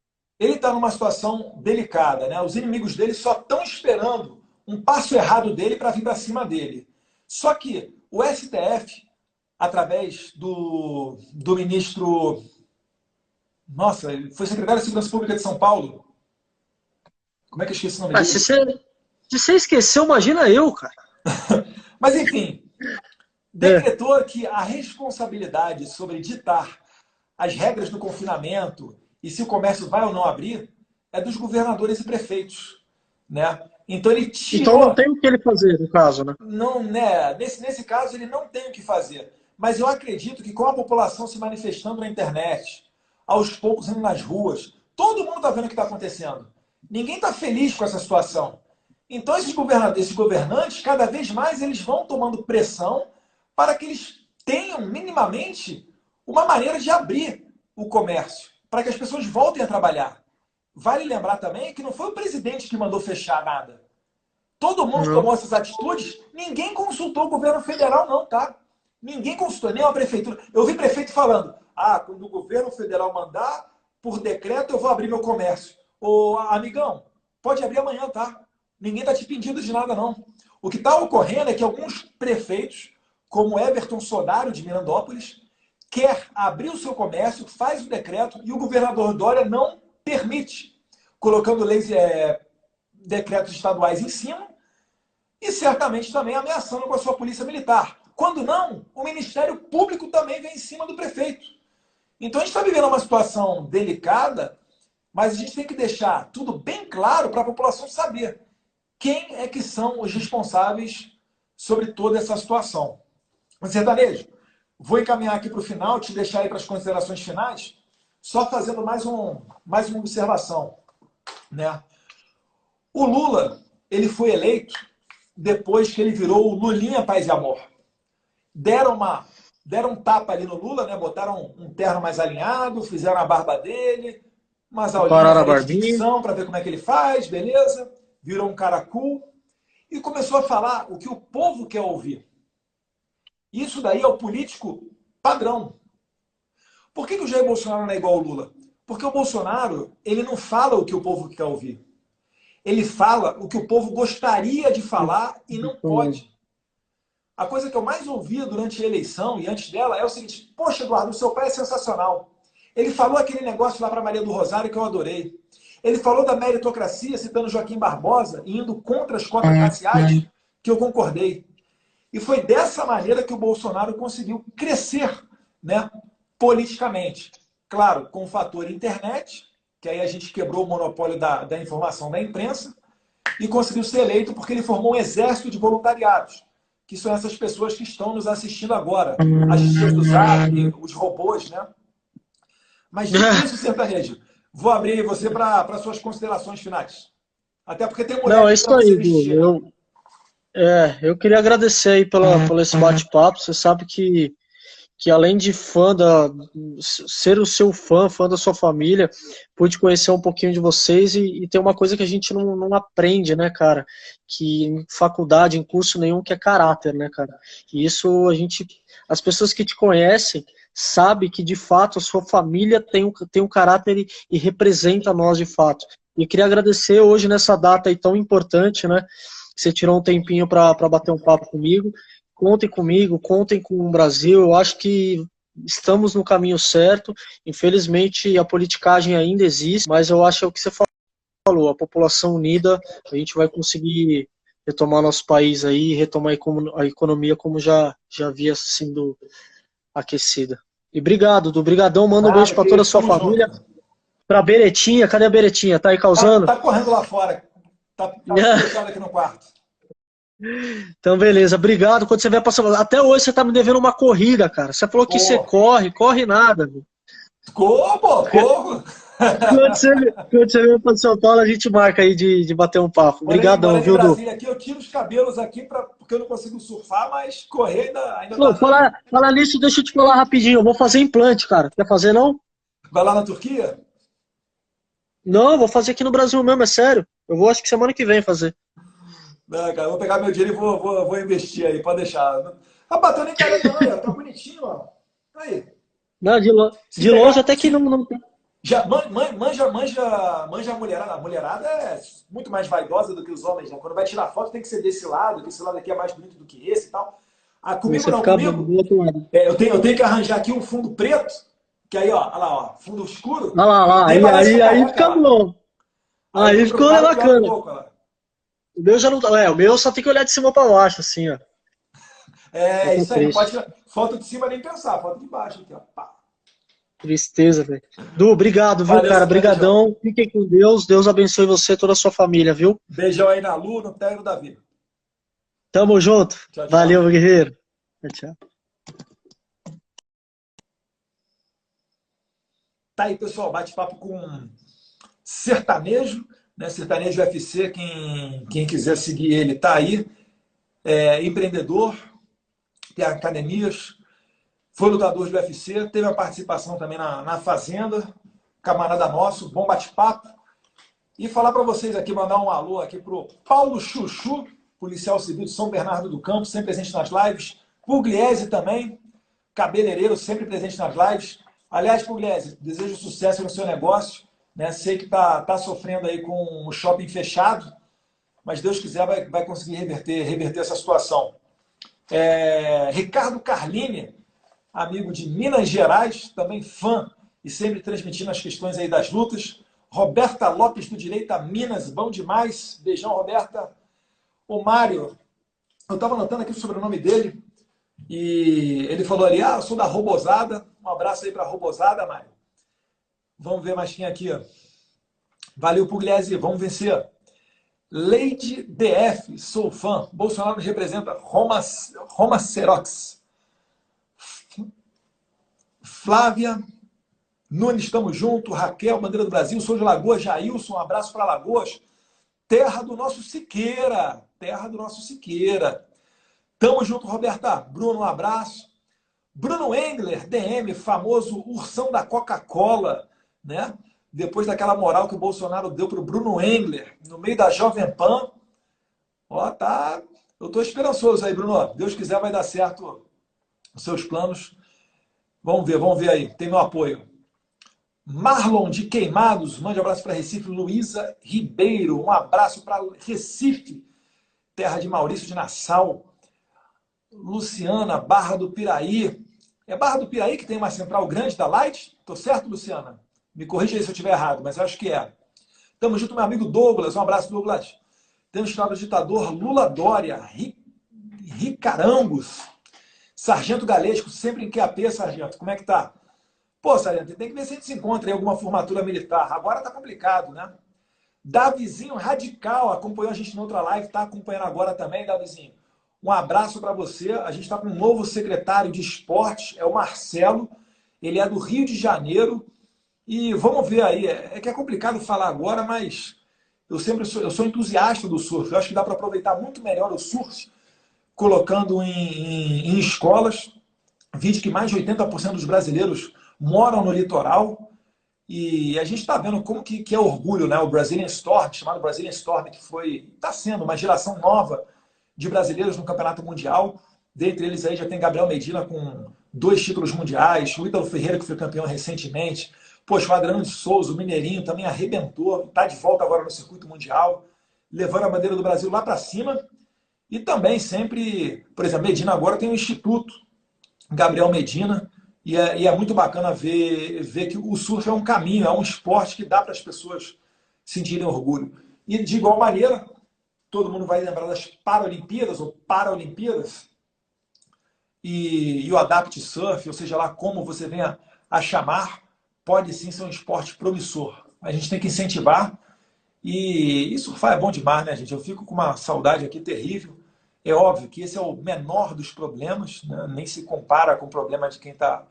ele está numa situação delicada, né? Os inimigos dele só estão esperando um passo errado dele para vir para cima dele. Só que o STF, através do ministro... Nossa, ele foi secretário de Segurança Pública de São Paulo. Como é que eu esqueci o nome dele? Se você esqueceu, imagina eu, cara. Mas, enfim, decretou que a responsabilidade sobre ditar as regras do confinamento e se o comércio vai ou não abrir é dos governadores e prefeitos, né? Então ele tirou... Então não tem o que ele fazer, no caso, né? Não, né? Nesse caso, ele não tem o que fazer. Mas eu acredito que com a população se manifestando na internet, aos poucos indo nas ruas, todo mundo está vendo o que está acontecendo. Ninguém está feliz com essa situação. Então esses governantes, cada vez mais, eles vão tomando pressão para que eles tenham minimamente uma maneira de abrir o comércio, para que as pessoas voltem a trabalhar. Vale lembrar também que não foi o presidente que mandou fechar nada. Todo mundo tomou essas atitudes, ninguém consultou o governo federal não, tá? Ninguém consultou, nem a prefeitura. Eu vi prefeito falando, quando o governo federal mandar, por decreto, eu vou abrir meu comércio. Ô, amigão, pode abrir amanhã, tá? Ninguém está te pedindo de nada, não. O que está ocorrendo é que alguns prefeitos, como Everton Sodário, de Mirandópolis, quer abrir o seu comércio, faz o decreto, e o governador Dória não permite, colocando leis, decretos estaduais em cima, e certamente também ameaçando com a sua polícia militar. Quando não, o Ministério Público também vem em cima do prefeito. Então a gente está vivendo uma situação delicada, mas a gente tem que deixar tudo bem claro para a população saber quem é que são os responsáveis sobre toda essa situação. Mas, Sertanejo, vou encaminhar aqui para o final, te deixar aí para as considerações finais, só fazendo mais uma observação, né? O Lula, ele foi eleito depois que ele virou o Lulinha Paz e Amor. Deram um tapa ali no Lula, né? Botaram um terno mais alinhado, fizeram a barba dele, umas aulinhas de dicção para ver como é que ele faz, beleza? Virou um cara cool e começou a falar o que o povo quer ouvir. Isso daí é o político padrão. Por que o Jair Bolsonaro não é igual ao Lula? Porque o Bolsonaro, ele não fala o que o povo quer ouvir. Ele fala o que o povo gostaria de falar e não pode. A coisa que eu mais ouvi durante a eleição e antes dela é o seguinte: poxa, Eduardo, o seu pai é sensacional. Ele falou aquele negócio lá para Maria do Rosário que eu adorei. Ele falou da meritocracia, citando Joaquim Barbosa e indo contra as cotas raciais, que eu concordei. E foi dessa maneira que o Bolsonaro conseguiu crescer, né, politicamente. Claro, com o fator internet, que aí a gente quebrou o monopólio da informação da imprensa, e conseguiu ser eleito porque ele formou um exército de voluntariados, que são essas pessoas que estão nos assistindo agora, as tias do Zap, os robôs, né? Mas dito isso, Sertanejo, vou abrir você para suas considerações finais. Até porque tem mulher é isso aí, vestir, Du. Eu queria agradecer aí pelo esse bate-papo. Você sabe que além de ser o seu fã da sua família, pude conhecer um pouquinho de vocês e tem uma coisa que a gente não aprende, né, cara? Que em faculdade, em curso nenhum, que é caráter, né, cara? E isso as pessoas que te conhecem sabem que de fato a sua família tem um caráter e representa nós de fato. E queria agradecer hoje nessa data aí tão importante, né? Você tirou um tempinho para bater um papo comigo. Contem comigo, contem com o Brasil. Eu acho que estamos no caminho certo. Infelizmente, a politicagem ainda existe, mas eu acho que é o que você falou, a população unida, a gente vai conseguir retomar nosso país aí, retomar a economia como já havia sido aquecida. E obrigado, Dudu. Brigadão, manda um beijo Nada, para que toda a isso, sua tamo família. junto. Pra Beretinha, cadê a Beretinha? Tá aí causando? Tá correndo lá fora. Tá fechado aqui no quarto. Então, beleza. Obrigado. Quando você vier passar. Até hoje você tá me devendo uma corrida, cara. Você falou que você Pô, corre nada. Meu. corro, pô, corro. Quando você vier para São Paulo, a gente marca aí de bater um papo. Morando Obrigadão, em viu, Du? Brasília aqui, eu tiro os cabelos aqui porque eu não consigo surfar, mas correr ainda Pô, dá tempo. falar nisso, deixa eu te falar rapidinho. Eu vou fazer implante, cara. Quer fazer, não? Vai lá na Turquia? Não, eu vou fazer aqui no Brasil mesmo, é sério. Eu vou, acho que semana que vem fazer. Não, cara, eu vou pegar meu dinheiro e vou investir aí, pode deixar. Tá batendo em careca não, aí, ó, tá bonitinho, ó. Aí. Não, Se de longe pegar, até que não tem. já manja a mulherada. A mulherada é muito mais vaidosa do que os homens, né? Quando vai tirar foto tem que ser desse lado, que esse lado aqui é mais bonito do que esse e tal. Ah, comigo Você não, fica bom comigo do outro lado. eu tenho que arranjar aqui um fundo preto, que aí, ó, olha lá, ó, fundo escuro, Olha lá, nem parece que é aí careca fica lá. bom. Aí eu Aí vou ficou trocar e olha um bacana. pouco, olha lá. O meu já não tá. É, o meu só tem que olhar de cima pra baixo, assim, ó. Aí É tá isso aí, não pode triste. tirar foto de cima nem pensar, foto de baixo aqui, ó. Pá. Tristeza, velho. Du, obrigado, viu, Valeu, cara? Sérgio. Brigadão. Fiquem com Deus. Deus abençoe você e toda a sua família, viu? Beijão aí na Lu, no Té e no Davi. Tamo junto. Tchau, Valeu, tchau. guerreiro. Tchau, tchau. Tá aí, pessoal, bate-papo com Sertanejo, né? Sertanejo UFC, quem quiser seguir ele tá aí. É empreendedor, tem academias, foi lutador de UFC, teve a participação também na Fazenda, camarada nosso, bom bate-papo. E falar para vocês aqui, mandar um alô aqui pro Paulo Chuchu, policial civil de São Bernardo do Campo, sempre presente nas lives. Pugliese também, cabeleireiro, sempre presente nas lives. Aliás, Pugliese, desejo sucesso no seu negócio. Né? Sei que tá sofrendo aí com o shopping fechado, mas Deus quiser vai conseguir reverter essa situação. Ricardo Carlini, amigo de Minas Gerais, também fã e sempre transmitindo as questões aí das lutas. Roberta Lopes do Direita Minas, bom demais. Beijão, Roberta. O Mário, eu estava anotando aqui o sobrenome dele e ele falou ali, eu sou da Robosada. Um abraço aí para a Robosada, Mário. Vamos ver mais quem aqui. Valeu, Pugliese, vamos vencer. Lady DF, sou fã. Bolsonaro representa Roma Xerox. Flávia Nunes, estamos juntos. Raquel, bandeira do Brasil, sou de Lagoas. Jailson, um abraço para Lagoas. Terra do nosso Siqueira. Terra do nosso Siqueira. Tamo junto, Roberta. Bruno, um abraço. Bruno Engler, DM, famoso ursão da Coca-Cola, né? Depois daquela moral que o Bolsonaro deu pro Bruno Engler, no meio da Jovem Pan. Ó, tá. Eu tô esperançoso aí, Bruno. Deus quiser, vai dar certo os seus planos. Vamos ver aí. Tem meu apoio. Marlon de Queimados, mande um abraço para Recife. Luísa Ribeiro, um abraço para Recife, terra de Maurício de Nassau. Luciana, Barra do Piraí. É Barra do Piraí que tem uma central grande da Light? Tô certo, Luciana? Me corrija aí se eu estiver errado, mas eu acho que é. Tamo junto, meu amigo Douglas. Um abraço, Douglas. Temos história do ditador Lula Dória, Ricarangos. Sargento Galesco, sempre em QAP, Sargento. Como é que tá? Pô, Sargento, tem que ver se a gente se encontra em alguma formatura militar. Agora tá complicado, né? Davizinho Radical acompanhou a gente na outra live, tá acompanhando agora também, Davizinho. Um abraço para você. A gente está com um novo secretário de esportes, é o Marcelo. Ele é do Rio de Janeiro. E vamos ver aí. É que é complicado falar agora, mas eu sou entusiasta do surf. Eu acho que dá para aproveitar muito melhor o surf colocando em escolas. Vídeo que mais de 80% dos brasileiros moram no litoral. E a gente está vendo como que é orgulho, né? O Brazilian Storm, chamado Brazilian Storm, que está sendo uma geração nova de brasileiros no Campeonato Mundial. Dentre eles aí já tem Gabriel Medina com 2 títulos mundiais, o Ítalo Ferreira, que foi campeão recentemente. Poxa, o Adriano de Souza, o Mineirinho, também arrebentou, está de volta agora no circuito mundial, levando a bandeira do Brasil lá para cima. E também sempre, por exemplo, Medina agora tem um instituto, Gabriel Medina, e é muito bacana ver que o surf é um caminho, é um esporte que dá para as pessoas sentirem orgulho. E de igual maneira, todo mundo vai lembrar das Paralimpíadas ou Paraolimpíadas, e o Adapt Surf, ou seja lá como você venha a chamar, pode sim ser um esporte promissor. A gente tem que incentivar, e surfar é bom demais, né, gente? Eu fico com uma saudade aqui terrível. É óbvio que esse é o menor dos problemas, né? Nem se compara com o problema de quem tá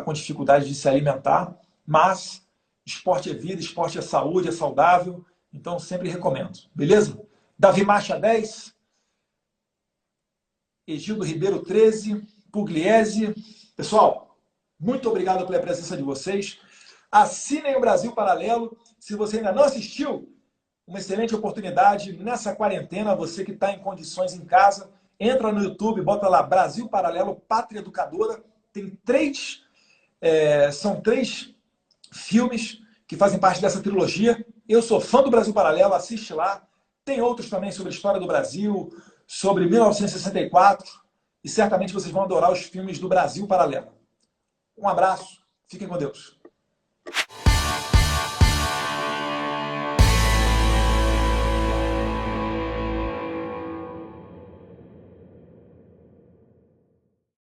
com dificuldade de se alimentar, mas esporte é vida, esporte é saúde, é saudável, então sempre recomendo, beleza? Davi Marcha 10, Egildo Ribeiro 13, Pugliese. Pessoal, muito obrigado pela presença de vocês. Assinem o Brasil Paralelo. Se você ainda não assistiu, uma excelente oportunidade nessa quarentena. Você que está em condições em casa, entra no YouTube, bota lá Brasil Paralelo, Pátria Educadora. Tem são 3 filmes que fazem parte dessa trilogia. Eu sou fã do Brasil Paralelo, assiste lá. Tem outros também sobre a história do Brasil, sobre 1964, e certamente vocês vão adorar os filmes do Brasil Paralelo. Um abraço, fiquem com Deus.